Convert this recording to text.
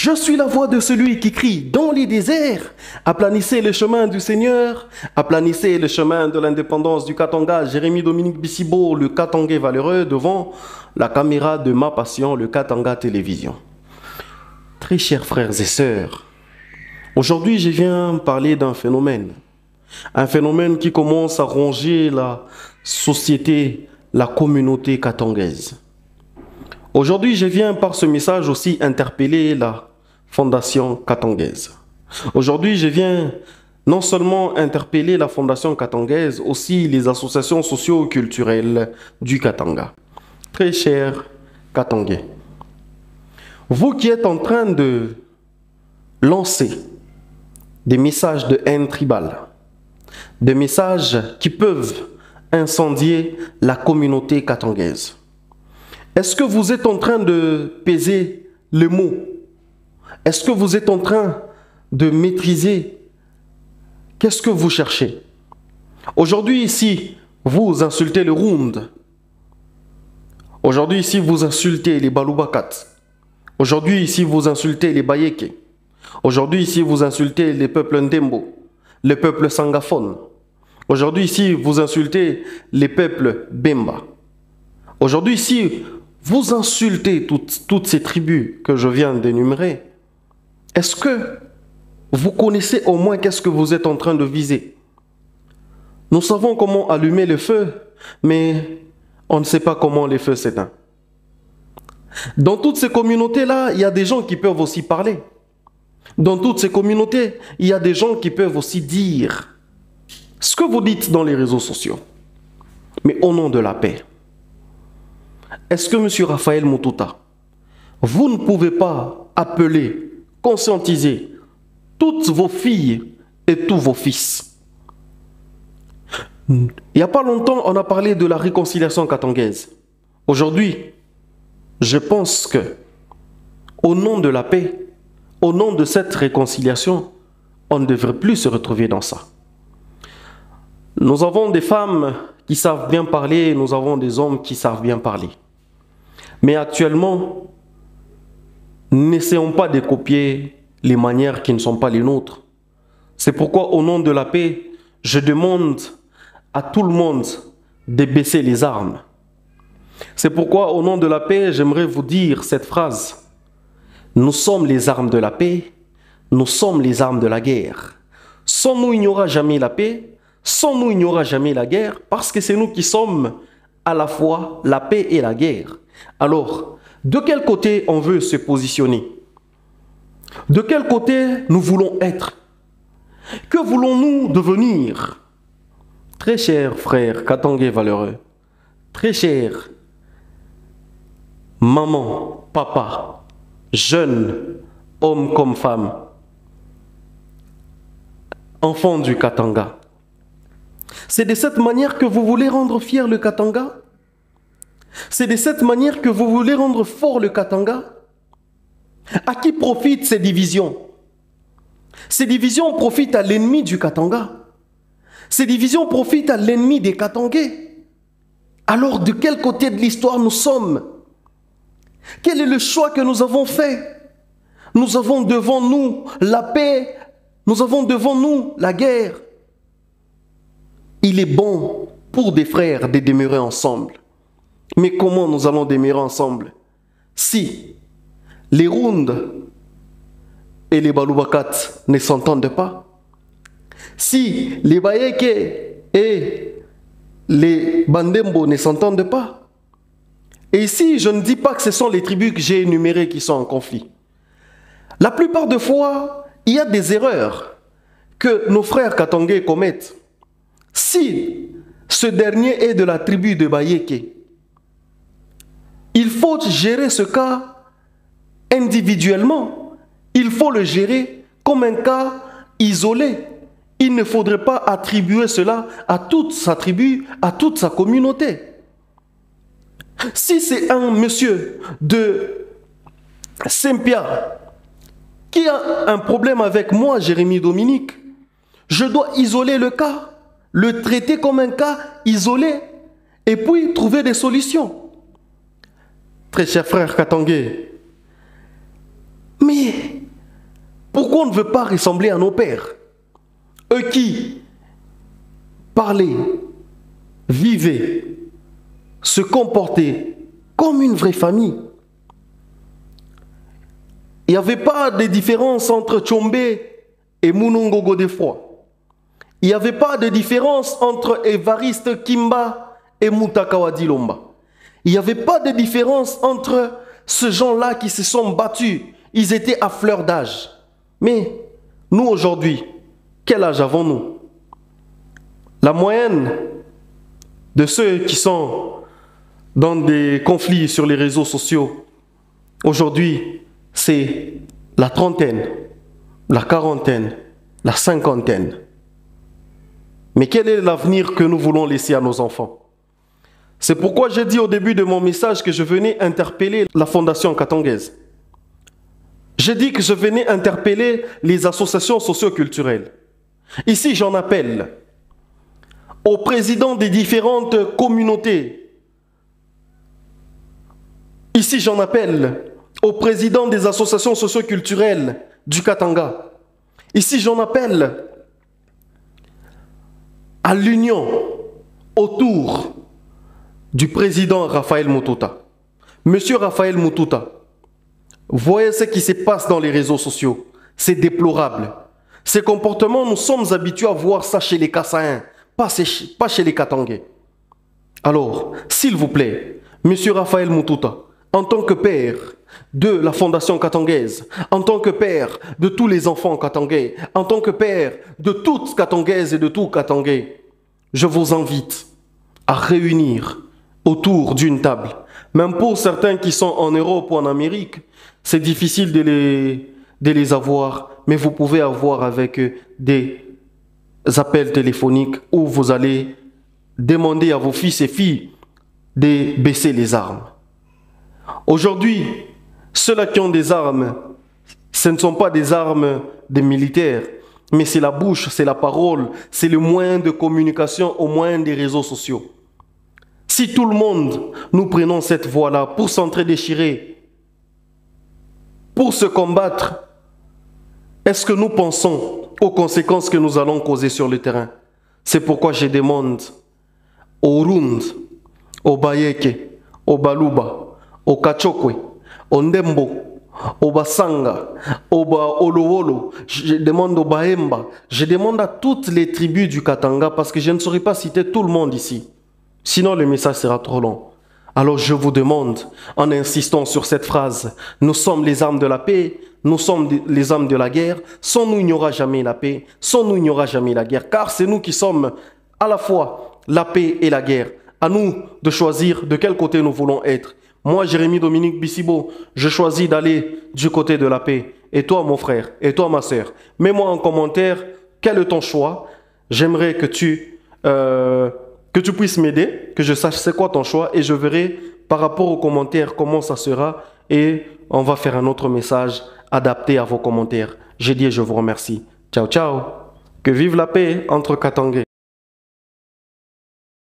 Je suis la voix de celui qui crie dans les déserts. Aplanissez le chemin du Seigneur. Aplanissez le chemin de l'indépendance du Katanga. Jérémy Dominique Bissibo, le Katangais valeureux, devant la caméra de Ma Passion, le Katanga Télévision. Très chers frères et sœurs, aujourd'hui je viens parler d'un phénomène. Un phénomène qui commence à ronger la société, la communauté katangaise. Aujourd'hui, je viens par ce message aussi interpeller la Fondation katangaise. Aujourd'hui, je viens non seulement interpeller la Fondation katangaise, aussi les associations socio-culturelles du Katanga. Très chers Katangais, vous qui êtes en train de lancer des messages de haine tribale, des messages qui peuvent incendier la communauté katangaise, est-ce que vous êtes en train de peser les mots? Est-ce que vous êtes en train de maîtriser? Qu'est-ce que vous cherchez? Aujourd'hui ici, vous insultez le Round. Aujourd'hui ici, vous insultez les Balubakat. Aujourd'hui ici, vous insultez les Bayeke. Aujourd'hui ici, vous insultez les peuples Ndembo, les peuples Sangaphone. Aujourd'hui ici, vous insultez les peuples Bemba. Aujourd'hui ici, vous insultez toutes ces tribus que je viens d'énumérer. Est-ce que vous connaissez au moins qu'est-ce que vous êtes en train de viser? Nous savons comment allumer le feu, mais on ne sait pas comment le feu s'éteint. Dans toutes ces communautés-là, il y a des gens qui peuvent aussi parler. Dans toutes ces communautés, il y a des gens qui peuvent aussi dire ce que vous dites dans les réseaux sociaux, mais au nom de la paix. Est-ce que M. Raphaël Mutouta, vous ne pouvez pas appeler, conscientiser toutes vos filles et tous vos fils? Il n'y a pas longtemps, on a parlé de la réconciliation katangaise. Aujourd'hui, je pense que, au nom de la paix, au nom de cette réconciliation, on ne devrait plus se retrouver dans ça. Nous avons des femmes qui savent bien parler, nous avons des hommes qui savent bien parler. Mais actuellement, n'essayons pas de copier les manières qui ne sont pas les nôtres. C'est pourquoi, au nom de la paix, je demande à tout le monde de baisser les armes. C'est pourquoi, au nom de la paix, j'aimerais vous dire cette phrase. Nous sommes les armes de la paix, nous sommes les armes de la guerre. Sans nous, il n'y aura jamais la paix, sans nous, il n'y aura jamais la guerre, parce que c'est nous qui sommes à la fois la paix et la guerre. Alors, de quel côté on veut se positionner? De quel côté nous voulons être? Que voulons-nous devenir? Très chers frères Katangais valeureux, très chers maman, papa, jeunes, hommes comme femmes, enfants du Katanga, c'est de cette manière que vous voulez rendre fier le Katanga? C'est de cette manière que vous voulez rendre fort le Katanga? À qui profitent ces divisions? Ces divisions profitent à l'ennemi du Katanga. Ces divisions profitent à l'ennemi des Katangais. Alors de quel côté de l'histoire nous sommes? Quel est le choix que nous avons fait? Nous avons devant nous la paix, nous avons devant nous la guerre. Il est bon pour des frères de demeurer ensemble. Mais comment nous allons demeurer ensemble si les Round et les Balubakat ne s'entendent pas? Si les Bayeke et les Bandembo ne s'entendent pas? Et ici, je ne dis pas que ce sont les tribus que j'ai énumérées qui sont en conflit. La plupart des fois, il y a des erreurs que nos frères Katangais commettent. Si ce dernier est de la tribu de Bayeke, il faut gérer ce cas individuellement. Il faut le gérer comme un cas isolé. Il ne faudrait pas attribuer cela à toute sa tribu, à toute sa communauté. Si c'est un monsieur de Saint-Pierre qui a un problème avec moi, Jérémy Dominique, je dois isoler le cas, le traiter comme un cas isolé et puis trouver des solutions. Très chers frères Katangais, mais Pourquoi on ne veut pas ressembler à nos pères? Eux qui parlaient, vivaient, se comportaient comme une vraie famille. Il n'y avait pas de différence entre Tchombe et Munongo Godefroy. Il n'y avait pas de différence entre Évariste Kimba et Muntakawa Dilomba. Il n'y avait pas de différence entre ces gens-là qui se sont battus. Ils étaient à fleur d'âge. Mais nous aujourd'hui, quel âge avons-nous? La moyenne de ceux qui sont dans des conflits sur les réseaux sociaux, aujourd'hui, c'est la trentaine, la quarantaine, la cinquantaine. Mais quel est l'avenir que nous voulons laisser à nos enfants? C'est pourquoi j'ai dit au début de mon message que je venais interpeller la Fondation Katangaise. J'ai dit que je venais interpeller les associations socio-culturelles. Ici, j'en appelle aux présidents des différentes communautés. Ici, j'en appelle aux présidents des associations socio-culturelles du Katanga. Ici, j'en appelle à l'union autour du président Raphaël Mututa. Monsieur Raphaël Mututa, voyez ce qui se passe dans les réseaux sociaux. C'est déplorable. Ces comportements, nous sommes habitués à voir ça chez les Kassaïens, pas chez les Katangais. Alors, s'il vous plaît, Monsieur Raphaël Mututa, en tant que père de la Fondation Katangaise, en tant que père de tous les enfants katangais, en tant que père de toutes Katangaises et de tout Katangais, je vous invite à réunir autour d'une table. Même pour certains qui sont en Europe ou en Amérique, c'est difficile de les avoir, mais vous pouvez avoir avec eux des appels téléphoniques où vous allez demander à vos fils et filles de baisser les armes. Aujourd'hui, ceux-là qui ont des armes, ce ne sont pas des armes des militaires, mais c'est la bouche, c'est la parole, c'est le moyen de communication au moyen des réseaux sociaux. Si tout le monde, nous prenons cette voie-là pour s'entre-déchirer, pour se combattre, est-ce que nous pensons aux conséquences que nous allons causer sur le terrain? C'est pourquoi je demande aux Rund, aux Bayeke, aux Baluba, aux Kachokwe, aux Ndembo, aux Basanga, aux Olowolo, je demande aux Bahemba, je demande à toutes les tribus du Katanga parce que je ne saurais pas citer tout le monde ici. Sinon, le message sera trop long. Alors je vous demande, en insistant sur cette phrase, nous sommes les armes de la paix, nous sommes les armes de la guerre. Sans nous, il n'y aura jamais la paix. Sans nous, il n'y aura jamais la guerre. Car c'est nous qui sommes à la fois la paix et la guerre. À nous de choisir de quel côté nous voulons être. Moi, Jérémy Dominique Bissibo, je choisis d'aller du côté de la paix. Et toi, mon frère, et toi, ma sœur, mets-moi en commentaire quel est ton choix. J'aimerais que tu puisses m'aider, que je sache c'est quoi ton choix et je verrai par rapport aux commentaires comment ça sera et on va faire un autre message adapté à vos commentaires. J'ai dit et je vous remercie. Ciao, ciao. Que vive la paix entre Katangais.